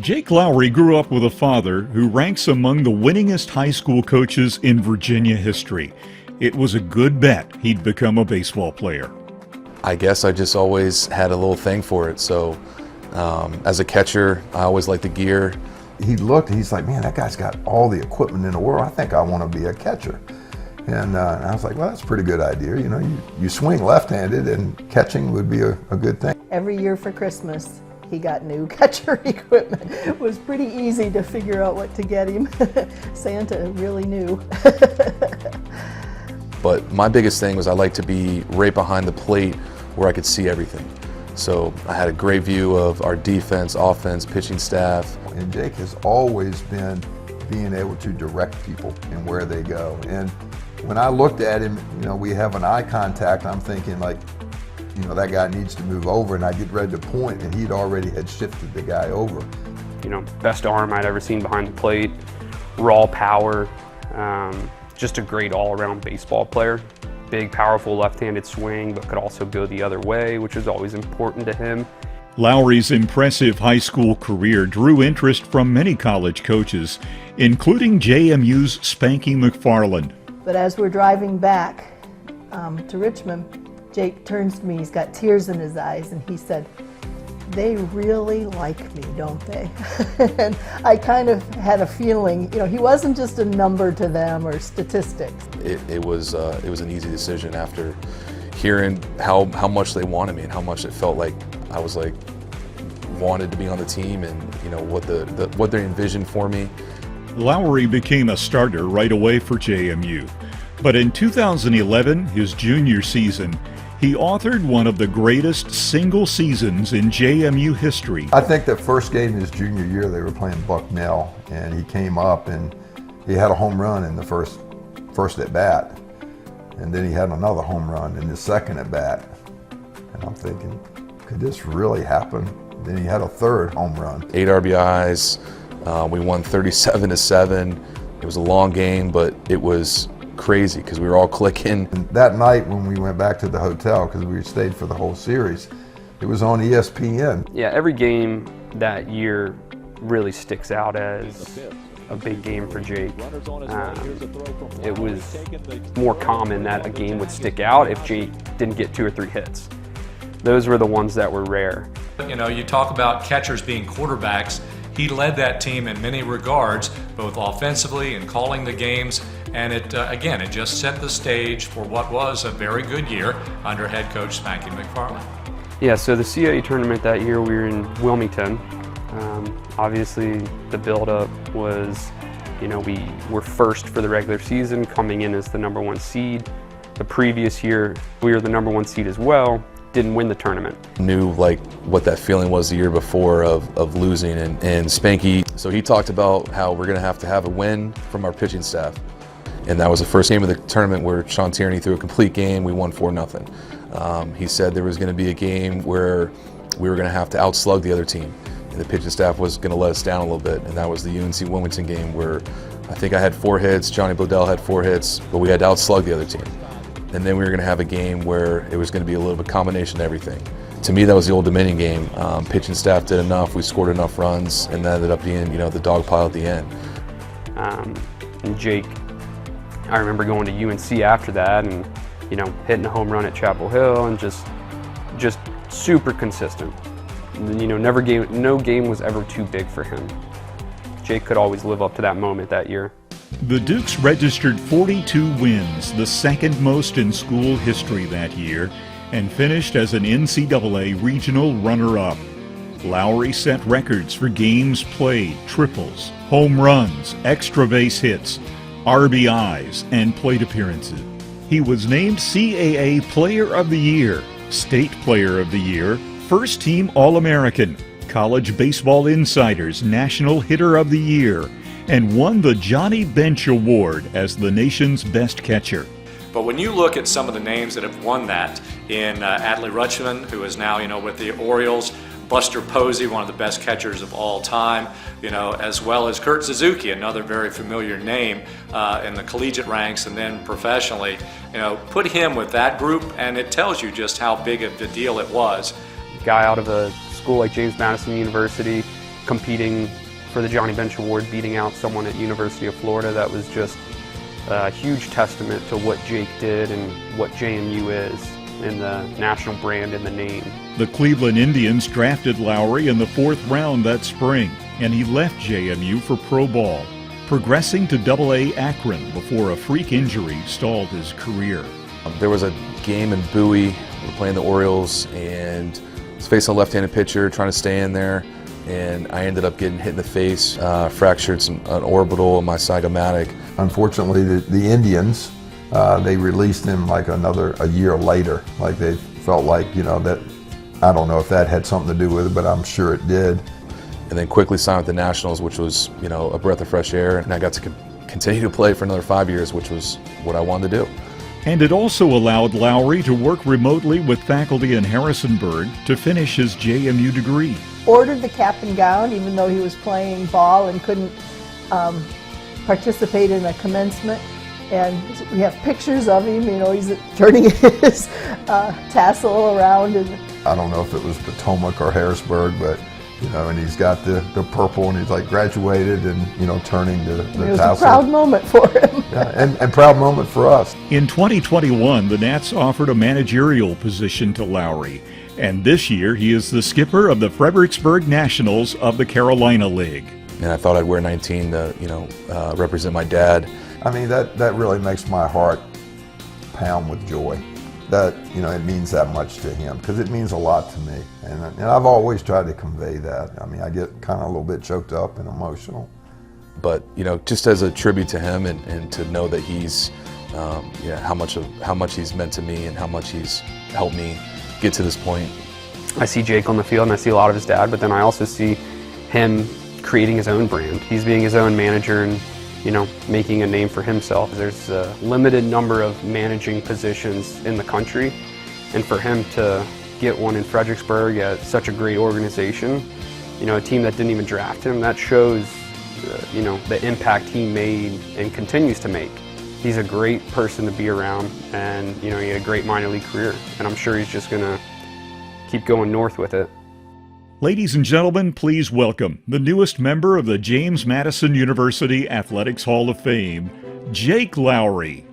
Jake Lowery grew up with a father who ranks among the winningest high school coaches in Virginia history. It was a good bet he'd become a baseball player. I guess I just always had a little thing for it. So as a catcher, I always liked the gear. He looked, he's like, man, that guy's got all the equipment in the world. I think I want to be a catcher. And I was like, well, that's a pretty good idea. You know, you swing left-handed and catching would be a good thing. Every year for Christmas, he got new catcher equipment. It was pretty easy to figure out what to get him. Santa really knew. But my biggest thing was I like to be right behind the plate where I could see everything. So I had a great view of our defense, offense, pitching staff. And Jake has always been being able to direct people and where they go. And when I looked at him, you know, we have an eye contact, I'm thinking like, you know, that guy needs to move over, and I get ready to point, and he'd already had shifted the guy over. You know, best arm I'd ever seen behind the plate, raw power, just a great all-around baseball player. Big, powerful left-handed swing, but could also go the other way, which was always important to him. Lowery's impressive high school career drew interest from many college coaches, including JMU's Spanky McFarland. But as we're driving back to Richmond, Jake turns to me, he's got tears in his eyes, and he said, "They really like me, don't they?" And I kind of had a feeling, you know, he wasn't just a number to them or statistics. It was an easy decision after hearing how much they wanted me and how much it felt like I was like wanted to be on the team, and you know what they envisioned for me. Lowery became a starter right away for JMU. But in 2011, his junior season, he authored one of the greatest single seasons in JMU history. I think that first game his junior year, they were playing Bucknell, and he came up and he had a home run in the first at bat. And then he had another home run in the second at bat. And I'm thinking, could this really happen? Then he had a third home run. 8 RBIs, we won 37-7. It was a long game, but it was crazy because we were all clicking. And that night when we went back to the hotel, because we stayed for the whole series, it was on ESPN. Yeah, every game that year really sticks out as a big game for Jake. It was more common that a game would stick out if Jake didn't get 2 or 3 hits. Those were the ones that were rare. You know, you talk about catchers being quarterbacks. He led that team in many regards, both offensively and calling the games, and it just set the stage for what was a very good year under head coach Spanky McFarland. Yeah, so the CAA tournament that year, we were in Wilmington. Obviously, the build-up was, you know, we were first for the regular season, coming in as the #1 seed. The previous year, we were the #1 seed as well. Didn't win the tournament. Knew like what that feeling was the year before of losing, and Spanky, so he talked about how we're gonna have to have a win from our pitching staff. And that was the first game of the tournament where Sean Tierney threw a complete game, we won 4-0. He said there was gonna be a game where we were gonna have to outslug the other team, and the pitching staff was gonna let us down a little bit, and that was the UNC Wilmington game where I think I had 4 hits, Johnny Bledell had 4 hits, but we had to outslug the other team. And then we were going to have a game where it was going to be a little bit combination of everything. To me, that was the Old Dominion game. Pitching staff did enough, we scored enough runs, and that ended up being, you know, the dog pile at the end. And Jake, I remember going to UNC after that and, you know, hitting a home run at Chapel Hill and just super consistent. You know, no game was ever too big for him. Jake could always live up to that moment that year. The Dukes registered 42 wins, the second most in school history that year, and finished as an NCAA regional runner-up. Lowery set records for games played, triples, home runs, extra base hits, RBIs, and plate appearances. He was named CAA Player of the Year, State Player of the Year, First Team All-American, College Baseball Insider's National Hitter of the Year, and won the Johnny Bench Award as the nation's best catcher. But when you look at some of the names that have won that, in Adley Rutschman, who is now, you know, with the Orioles, Buster Posey, one of the best catchers of all time, you know, as well as Kurt Suzuki, another very familiar name in the collegiate ranks and then professionally. You know, put him with that group, and it tells you just how big of the deal it was. Guy out of a school like James Madison University, competing for the Johnny Bench Award, beating out someone at University of Florida. That was just a huge testament to what Jake did and what JMU is, and the national brand and the name. The Cleveland Indians drafted Lowery in the 4th round that spring, and he left JMU for pro ball, progressing to AA Akron before a freak injury stalled his career. There was a game in Bowie, we were playing the Orioles, and I was facing a left-handed pitcher, trying to stay in there, and I ended up getting hit in the face, fractured an orbital in my zygomatic. Unfortunately, the Indians, they released him like a year later. Like they felt like, that, I don't know if that had something to do with it, but I'm sure it did. And then quickly signed with the Nationals, which was, a breath of fresh air, and I got to continue to play for another 5 years, which was what I wanted to do. And it also allowed Lowery to work remotely with faculty in Harrisonburg to finish his JMU degree. Ordered the cap and gown, even though he was playing ball and couldn't participate in a commencement. And we have pictures of him, he's turning his tassel around. And I don't know if it was Potomac or Harrisburg, but and he's got the purple, and he's like graduated, and it turning the was tassel. a proud moment for him. Yeah, and proud moment for us. In 2021, the Nats offered a managerial position to Lowery, and this year he is the skipper of the Fredericksburg Nationals of the Carolina League. And I thought I'd wear 19 to, represent my dad. I mean, that really makes my heart pound with joy. That, it means that much to him, because it means a lot to me. And I've always tried to convey that. I mean, I get kind of a little bit choked up and emotional. But, just as a tribute to him, and to know that he's, how much he's meant to me and how much he's helped me get to this point. I see Jake on the field and I see a lot of his dad, but then I also see him creating his own brand. He's being his own manager and making a name for himself. There's a limited number of managing positions in the country, and for him to get one in Fredericksburg at such a great organization, a team that didn't even draft him, that shows, the impact he made and continues to make. He's a great person to be around, and he had a great minor league career, and I'm sure he's just gonna keep going north with it. Ladies and gentlemen, please welcome the newest member of the James Madison University Athletics Hall of Fame, Jake Lowery.